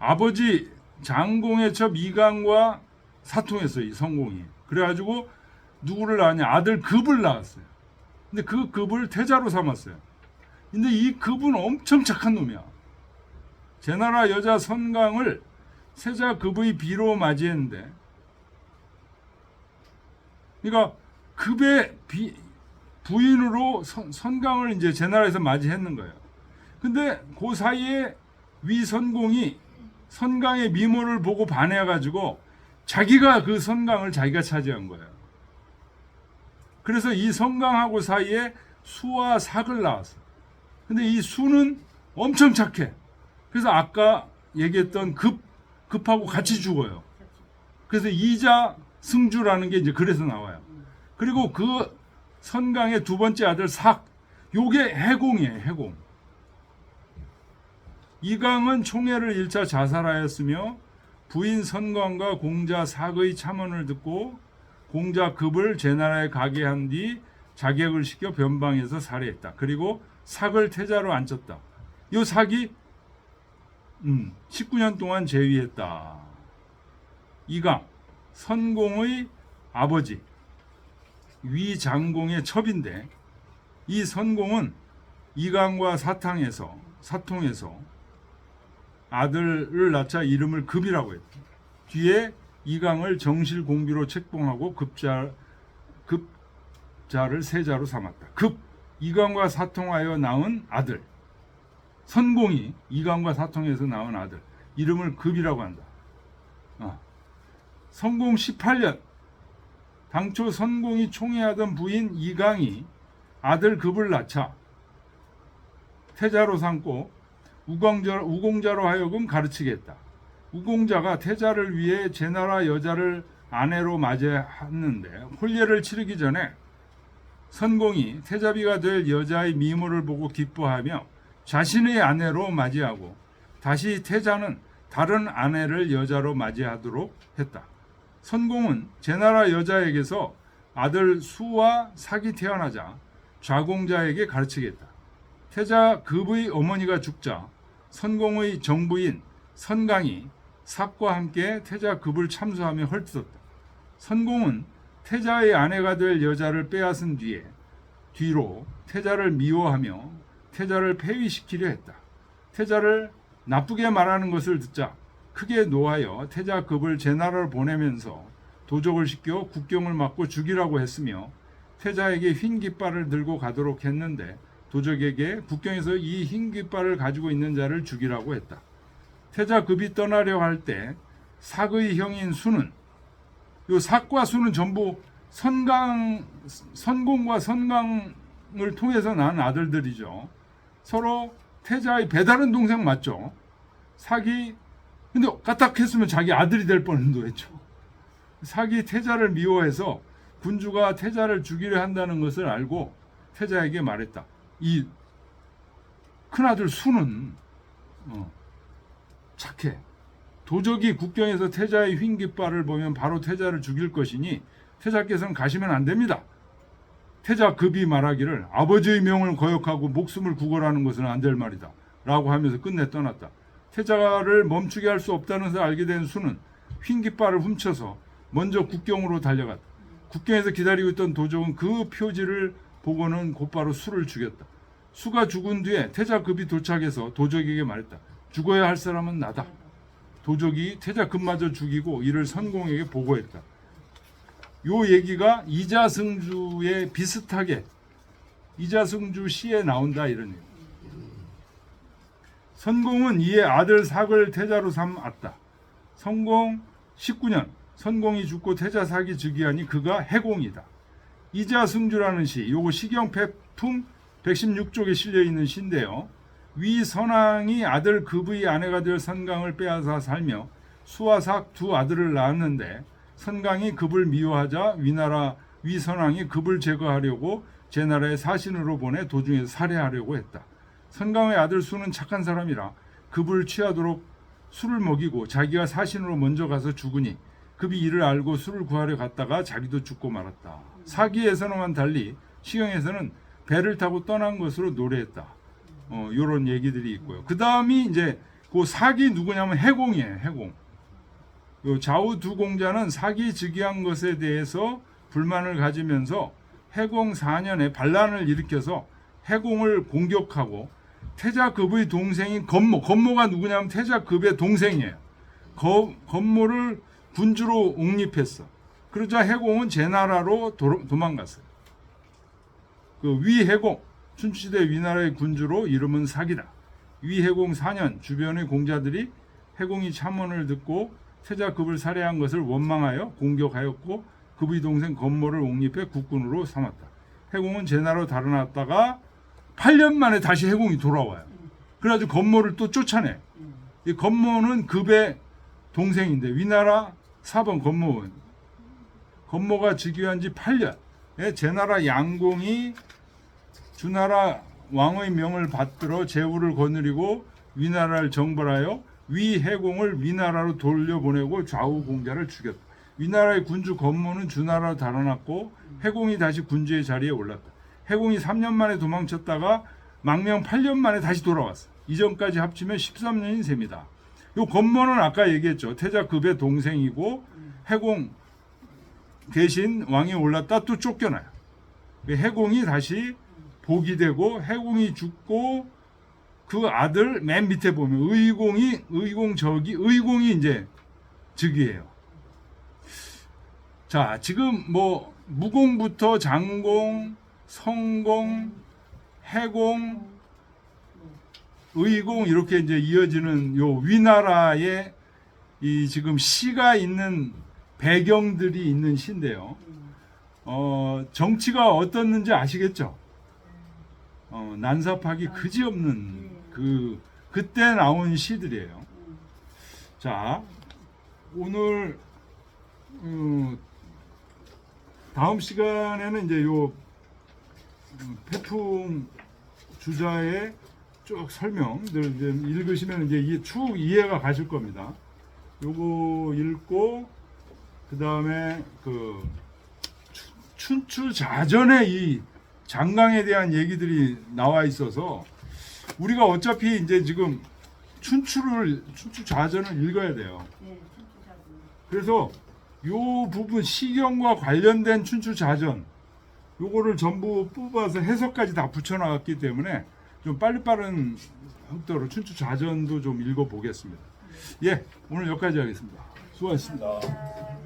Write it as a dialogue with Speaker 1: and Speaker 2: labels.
Speaker 1: 아버지 장공의 첩 이강과 사통했어요. 이 성공이. 그래가지고 누구를 낳았냐? 아들 급을 낳았어요. 근데 그 급을 태자로 삼았어요. 근데 이 급은 엄청 착한 놈이야. 제나라 여자 선강을 세자 급의 비로 맞이했는데, 그러니까 급의 부인으로 선강을 이제 제나라에서 맞이했는 거예요. 근데 그 사이에 위선공이 선강의 미모를 보고 반해가지고 자기가 그 선강을 자기가 차지한 거예요. 그래서 이 선강하고 사이에 수와 삭을 낳았어. 근데 이 수는 엄청 착해. 그래서 아까 얘기했던 급하고 같이 죽어요. 그래서 이자 승주라는 게 이제 그래서 나와요. 그리고 그 선강의 두 번째 아들 삭, 요게 해공이에요. 해공. 이강은 총애를 잃자 자살하였으며 부인 선광과 공자 삭의 참언을 듣고 공자 급을 제나라에 가게 한 뒤 자객을 시켜 변방에서 살해했다. 그리고 삭을 태자로 앉혔다. 이 삭이 19년 동안 재위했다. 이강, 선공의 아버지, 위장공의 첩인데, 이 선공은 이강과 사통에서 아들을 낳자 이름을 급이라고 했다. 뒤에 이강을 정실공비로 책봉하고 급자를 세자로 삼았다. 급, 이강과 사통하여 낳은 아들, 선공이 이강과 사통에서 낳은 아들, 이름을 급이라고 한다. 선공 18년, 당초 선공이 총애하던 부인 이강이 아들 급을 낳자 태자로 삼고 우공자로 하여금 가르치게 했다. 우공자가 태자를 위해 제나라 여자를 아내로 맞이했는데 혼례를 치르기 전에 선공이 태자비가 될 여자의 미모를 보고 기뻐하며 자신의 아내로 맞이하고 다시 태자는 다른 아내를 여자로 맞이하도록 했다. 선공은 제나라 여자에게서 아들 수와 삭이 태어나자 좌공자에게 가르치게 했다. 태자 급의 어머니가 죽자 선공의 정부인 선강이 삭과 함께 태자 급을 참수하며 헐뜯었다. 선공은 태자의 아내가 될 여자를 빼앗은 뒤로 태자를 미워하며 태자를 폐위시키려 했다. 태자를 나쁘게 말하는 것을 듣자 크게 노하여 태자 급을 제나라로 보내면서 도적을 시켜 국경을 막고 죽이라고 했으며 태자에게 흰 깃발을 들고 가도록 했는데 도적에게 국경에서 이 흰 깃발을 가지고 있는 자를 죽이라고 했다. 태자 급이 떠나려 할 때 삭의 형인 수는, 요 삭과 수는 전부 선공과 선강을 통해서 낳은 아들들이죠. 서로 태자의 배다른 동생 맞죠. 삭이 근데 까딱했으면 자기 아들이 될 뻔도 했죠. 삭이 태자를 미워해서 군주가 태자를 죽이려 한다는 것을 알고 태자에게 말했다. 이 큰아들 수는 착해. 도적이 국경에서 태자의 흰 깃발을 보면 바로 태자를 죽일 것이니 태자께서는 가시면 안 됩니다. 태자 급이 말하기를 아버지의 명을 거역하고 목숨을 구걸하는 것은 안 될 말이다 라고 하면서 끝내 떠났다. 태자를 멈추게 할 수 없다는 것을 알게 된 수는 흰 깃발을 훔쳐서 먼저 국경으로 달려갔다. 국경에서 기다리고 있던 도적은 그 표지를 보고는 곧바로 수를 죽였다. 수가 죽은 뒤에 태자급이 도착해서 도적에게 말했다. 죽어야 할 사람은 나다. 도적이 태자급마저 죽이고 이를 선공에게 보고했다. 요 얘기가 이자승주에 비슷하게 이자승주 시에 나온다 이런 얘기. 선공은 이에 아들 삭을 태자로 삼았다. 선공 19년 선공이 죽고 태자 삭이 즉위하니 그가 해공이다. 이자승주라는 시, 요거 시경패품 116쪽에 실려있는 시인데요. 위선왕이 아들 급의 아내가 될 선강을 빼앗아 살며 수와 삭 두 아들을 낳았는데 선강이 급을 미워하자 위선왕이 급을 제거하려고 제나라에 사신으로 보내 도중에서 살해하려고 했다. 선강의 아들 수는 착한 사람이라 급을 취하도록 술을 먹이고 자기가 사신으로 먼저 가서 죽으니 급이 이를 알고 술을 구하려 갔다가 자기도 죽고 말았다. 사기에서는 달리 시경에서는 배를 타고 떠난 것으로 노래했다. 요런 얘기들이 있고요. 그 다음이 이제 그 사기 누구냐면 해공이에요. 해공. 요 좌우 두 공자는 사기 즉위한 것에 대해서 불만을 가지면서 해공 4년에 반란을 일으켜서 해공을 공격하고 태자급의 동생인 건모, 건모가 누구냐면 태자급의 동생이에요. 건모를 군주로 옹립했어. 그러자 해공은 제나라로 도망갔어요. 그 위해공, 춘추시대 위나라의 군주로 이름은 사기다. 위해공 4년 주변의 공자들이 해공이 참언을 듣고 태자급을 살해한 것을 원망하여 공격하였고 급의 동생 건모를 옹립해 국군으로 삼았다. 해공은 제나라로 달아났다가 8년 만에 다시 해공이 돌아와요. 그래가지고 건모를 또 쫓아내. 이 건모는 급의 동생인데 위나라 사번 건모가 즉위한 지 8년. 제나라 양공이 주나라 왕의 명을 받들어 제후를 거느리고 위나라를 정벌하여 위해공을 위나라로 돌려보내고 좌우 공자를 죽였다. 위나라의 군주 건모는 주나라로 달아났고 해공이 다시 군주의 자리에 올랐다. 해공이 3년 만에 도망쳤다가 망명 8년 만에 다시 돌아왔어. 이전까지 합치면 13년인 셈이다. 요 건모는 아까 얘기했죠. 태자급의 동생이고 해공 대신 왕이 올랐다 또 쫓겨나요. 해공이 다시 복이 되고 해공이 죽고 그 아들 맨 밑에 보면 의공이 이제 즉위해요. 자, 지금 뭐 무공부터 장공, 성공, 해공, 의공 이렇게 이제 이어지는 요 위나라의 이 지금 시가 있는 배경들이 있는 시인데요. 정치가 어떻는지 아시겠죠? 난사파기 그지없는 그때 나온 시들이에요. 자, 오늘 다음 시간에는 이제 요 태풍 주자의 쭉 설명들 이제 읽으시면 이제 추 이해가 가실 겁니다. 요거 읽고 그 다음에 그 춘추 자전에 이 장강에 대한 얘기들이 나와 있어서 우리가 어차피 이제 지금 춘추 자전을 읽어야 돼요. 그래서 요 부분 시경과 관련된 춘추 자전 요거를 전부 뽑아서 해석까지 다 붙여놨기 때문에 좀 빠른 속도로 춘추 자전도 좀 읽어보겠습니다. 예, 오늘 여기까지 하겠습니다. 수고하셨습니다.